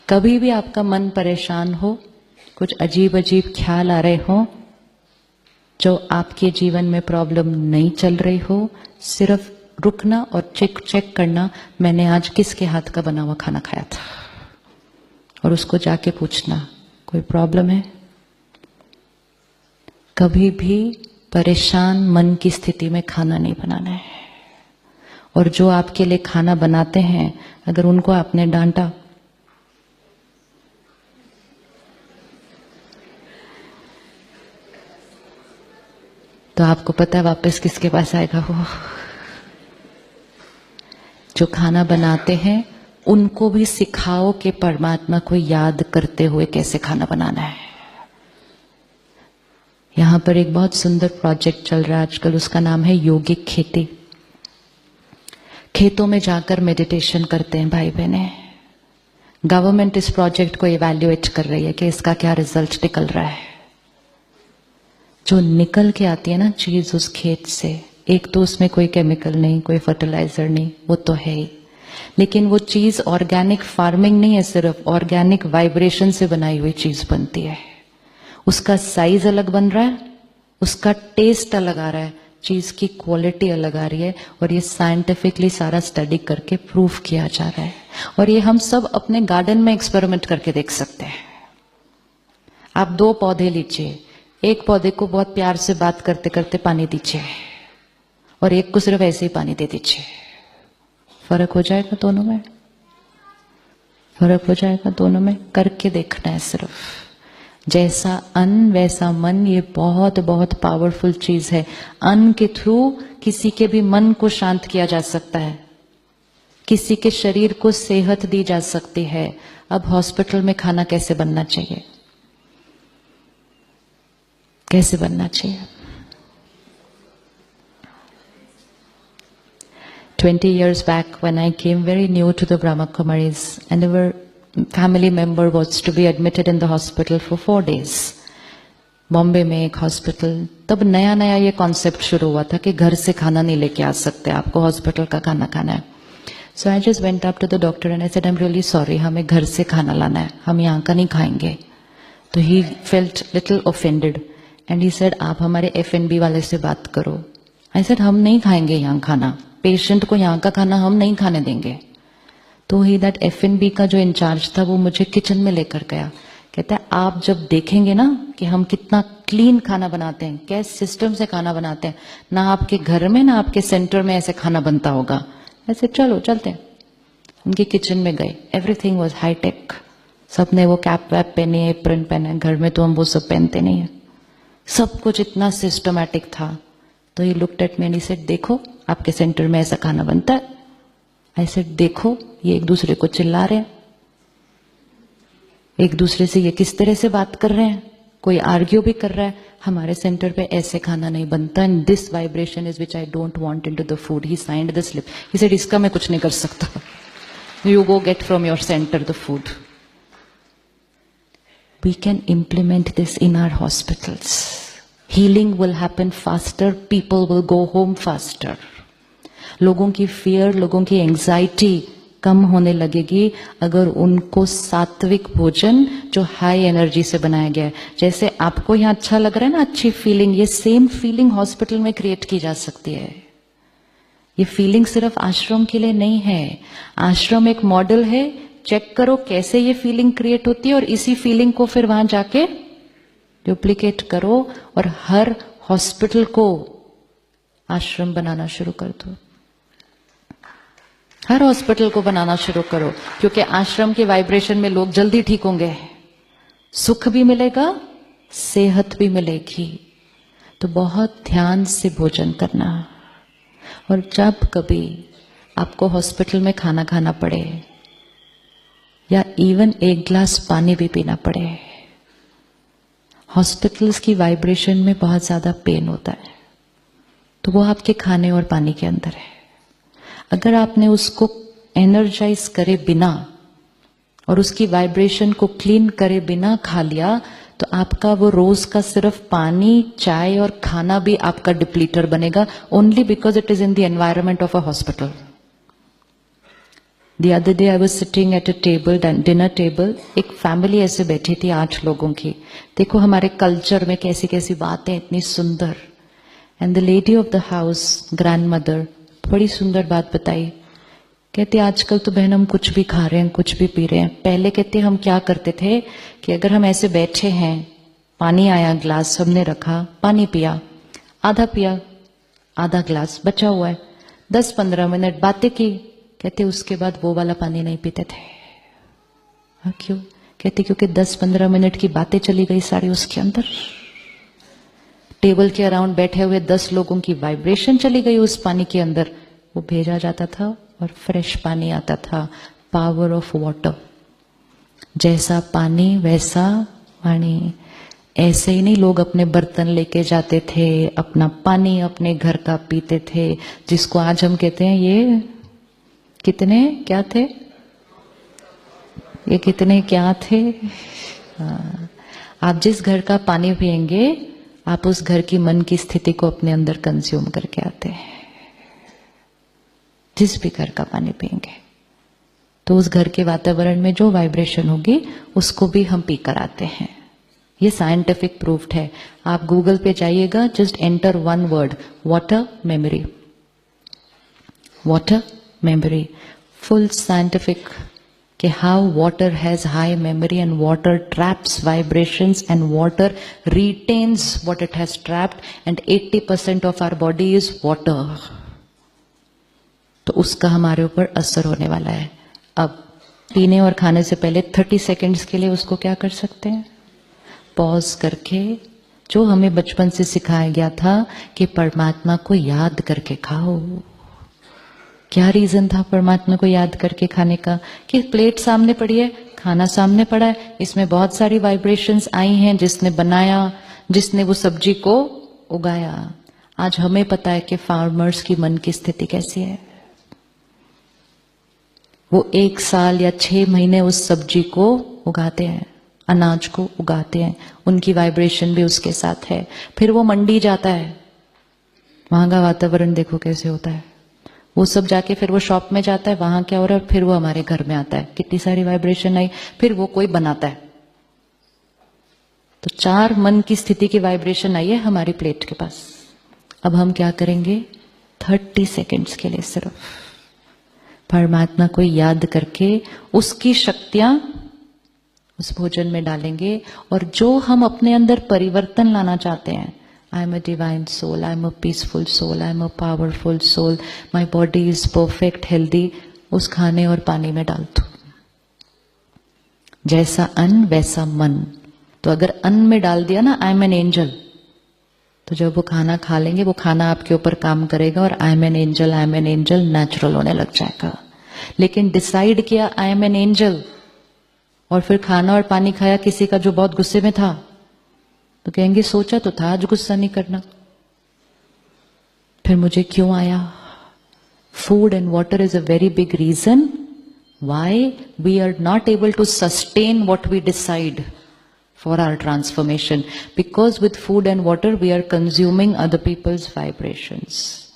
कभी भी आपका मन परेशान हो, कुछ अजीब अजीब ख्याल आ रहे हो, जो आपके जीवन में प्रॉब्लम नहीं चल रही हो, सिर्फ रुकना और चेक करना, मैंने आज किसके हाथ का बना हुआ खाना खाया था, और उसको जाके पूछना कोई प्रॉब्लम है। कभी भी परेशान मन की स्थिति में खाना नहीं बनाना है। और जो आपके लिए खाना बनाते हैं, अगर उनको आपने डांटा, तो आपको पता है वापस किसके पास आएगा वो। जो खाना बनाते हैं उनको भी सिखाओ कि परमात्मा को याद करते हुए कैसे खाना बनाना है। यहां पर एक बहुत सुंदर प्रोजेक्ट चल रहा है आजकल, उसका नाम है योगिक खेती। खेतों में जाकर मेडिटेशन करते हैं भाई बहने। गवर्नमेंट इस प्रोजेक्ट को इवैल्यूएट कर रही है कि इसका क्या रिजल्ट निकल रहा है। जो निकल के आती है ना चीज उस खेत से, एक तो उसमें कोई केमिकल नहीं, कोई फर्टिलाइजर नहीं, वो तो है ही, लेकिन वो चीज ऑर्गेनिक फार्मिंग नहीं है, सिर्फ ऑर्गेनिक वाइब्रेशन से बनाई हुई चीज बनती है। उसका साइज अलग बन रहा है, उसका टेस्ट अलग आ रहा है, चीज की क्वालिटी अलग आ रही है, और ये साइंटिफिकली सारा स्टडी करके प्रूव किया जा रहा है। और ये हम सब अपने गार्डन में एक्सपेरिमेंट करके देख सकते हैं। आप 2 पौधे लीजिए, एक पौधे को बहुत प्यार से बात करते करते पानी दीजिए, और एक को सिर्फ ऐसे ही पानी दे दीजिए। फर्क हो जाएगा दोनों में, फर्क हो जाएगा दोनों में। करके देखना है सिर्फ। जैसा अन्न वैसा मन, ये बहुत बहुत पावरफुल चीज है। अन्न के थ्रू किसी के भी मन को शांत किया जा सकता है, किसी के शरीर को सेहत दी जा सकती है। अब हॉस्पिटल में खाना कैसे बनना चाहिए, कैसे बनना चाहिए? 20 years back when I came very new to the Brahma Kumaris, and our family member was to be admitted in the hospital for 4 days. Bombay में एक हॉस्पिटल, तब नया नया ये कॉन्सेप्ट शुरू हुआ था कि घर से खाना नहीं लेके आ सकते, आपको हॉस्पिटल का खाना खाना है। So I just went up to the doctor and I said, I'm really sorry, हमें घर से खाना लाना है, हम यहाँ का नहीं खाएंगे। तो he felt little offended and he said, आप हमारे F&B वाले से बात करो। I said, हम नहीं खाएंगे यहाँ खाना, पेशेंट को यहाँ का खाना हम नहीं खाने देंगे। तो ही दैट F&B का जो इंचार्ज था वो मुझे किचन में लेकर गया। कहता है आप जब देखेंगे ना कि हम कितना क्लीन खाना बनाते हैं, कैसे सिस्टम से खाना बनाते हैं, ना आपके घर में ना आपके सेंटर में ऐसे खाना बनता होगा। ऐसे चलो चलते हैं। उनके किचन में गए, एवरीथिंग वाज हाई टेक। सबने वो कैप वैप पहनी है, एप्रन पहना है। घर में तो हम वो सब पहनते नहीं है। सब कुछ इतना सिस्टमैटिक था। तो he looked at me and he said, देखो आपके सेंटर में ऐसा खाना बनता है। आई सेड, देखो ये एक दूसरे को चिल्ला रहे हैं, एक दूसरे से ये किस तरह से बात कर रहे हैं, कोई आर्ग्यू भी कर रहा है। हमारे सेंटर पे ऐसे खाना नहीं बनता, and this vibration is which I don't want into the food. He signed the slip. He said, इसका मैं कुछ नहीं कर सकता, you go get from your center the food. We can implement this in our hospitals. Healing will happen faster, people will go home faster. लोगों की fear, लोगों की एंजाइटी कम होने लगेगी अगर उनको सात्विक भोजन जो हाई एनर्जी से बनाया गया है, जैसे आपको यहाँ अच्छा लग रहा है ना, अच्छी फीलिंग, ये सेम फीलिंग हॉस्पिटल में क्रिएट की जा सकती है। ये फीलिंग सिर्फ आश्रम के लिए नहीं है। आश्रम एक मॉडल है, चेक करो कैसे ये फीलिंग क्रिएट होती है, और इसी फीलिंग को फिर वहां जाके डुप्लीकेट करो, और हर हॉस्पिटल को आश्रम बनाना शुरू कर दो। हर हॉस्पिटल को बनाना शुरू करो, क्योंकि आश्रम के वाइब्रेशन में लोग जल्दी ठीक होंगे, सुख भी मिलेगा, सेहत भी मिलेगी। तो बहुत ध्यान से भोजन करना। और जब कभी आपको हॉस्पिटल में खाना खाना पड़े, या इवन एक ग्लास पानी भी पीना पड़े, हॉस्पिटल्स की वाइब्रेशन में बहुत ज्यादा पेन होता है, तो वो आपके खाने और पानी के अंदर है। अगर आपने उसको एनर्जाइज करे बिना और उसकी वाइब्रेशन को क्लीन करे बिना खा लिया, तो आपका वो रोज का सिर्फ पानी, चाय और खाना भी आपका डिप्लीटर बनेगा, only because it is in the environment of a hospital. The other day I was sitting at a table, dinner table, एक फैमिली ऐसे बैठी थी 8 लोगों की. देखो हमारे कल्चर में कैसी कैसी बातें इतनी सुंदर. And the lady of the house, grandmother, बड़ी सुंदर बात बताई. कहते आजकल तो बहन हम कुछ भी खा रहे हैं, कुछ भी पी रहे हैं. पहले कहते हम क्या करते थे कि अगर हम ऐसे बैठे हैं, पानी आया ग्लास हमने रखा, पानी पिया, आधा ग्लास बचा हुआ है, 10-15 मिनट बातें की. कहते उसके बाद वो वाला पानी नहीं पीते थे. हाँ क्यों? कहते क्योंकि 10-15 मिनट की बातें चली गई सारी उसके अंदर. टेबल के अराउंड बैठे हुए 10 लोगों की वाइब्रेशन चली गई उस पानी के अंदर. वो भेजा जाता था और फ्रेश पानी आता था. Power of water. जैसा पानी वैसा पानी. ऐसे ही नहीं लोग अपने बर्तन लेके जाते थे, अपना पानी अपने घर का पीते थे, जिसको आज हम कहते हैं ये कितने क्या थे, ये कितने क्या थे. आप जिस घर का पानी पिएंगे आप उस घर की मन की स्थिति को अपने अंदर कंज्यूम करके आते हैं. जिस भी घर का पानी पिएंगे तो उस घर के वातावरण में जो वाइब्रेशन होगी उसको भी हम पी कर आते हैं. ये साइंटिफिक प्रूफ्ड है. आप गूगल पे जाइएगा, just enter one word, water memory. Water memory, full scientific कि how water has high memory and water traps vibrations and water retains what it has trapped and 80% of our body is water. तो उसका हमारे ऊपर असर होने वाला है. अब पीने और खाने से पहले 30 सेकेंड्स के लिए उसको क्या कर सकते हैं, पॉज करके, जो हमें बचपन से सिखाया गया था कि परमात्मा को याद करके खाओ. क्या रीजन था परमात्मा को याद करके खाने का? कि प्लेट सामने पड़ी है, खाना सामने पड़ा है, इसमें बहुत सारी वाइब्रेशंस आई हैं, जिसने बनाया, जिसने वो सब्जी को उगाया. आज हमें पता है कि फार्मर्स की मन की स्थिति कैसी है. वो 1 साल या 6 महीने उस सब्जी को उगाते हैं, अनाज को उगाते हैं, उनकी वाइब्रेशन भी उसके साथ है. फिर वो मंडी जाता है, वहां का वातावरण देखो कैसे होता है. वो सब जाके फिर वो शॉप में जाता है, वहां क्या हो रहा है, फिर वो हमारे घर में आता है, कितनी सारी वाइब्रेशन आई. फिर वो कोई बनाता है. तो 4 मन की स्थिति की वाइब्रेशन आई है हमारी प्लेट के पास. अब हम क्या करेंगे, 30 सेकेंड्स के लिए सिर्फ परमात्मा को याद करके उसकी शक्तियां उस भोजन में डालेंगे. और जो हम अपने अंदर परिवर्तन लाना चाहते हैं, I am a divine soul, I am a peaceful soul, I am a powerful soul, my body is perfect, healthy, उस खाने और पानी में डाल दो. जैसा अन्न वैसा मन. तो अगर अन्न में डाल दिया ना I am an angel, तो जब वो खाना खा लेंगे वो खाना आपके ऊपर काम करेगा और I am an angel natural होने लग जाएगा. लेकिन डिसाइड किया I am an angel और फिर खाना और पानी खाया किसी का जो बहुत गुस्से में था, तो कहेंगे सोचा तो था आज गुस्सा नहीं करना, फिर मुझे क्यों आया. Food and water is a very big reason why we are not able to sustain what we decide for our transformation, because with food and water we are consuming other people's vibrations.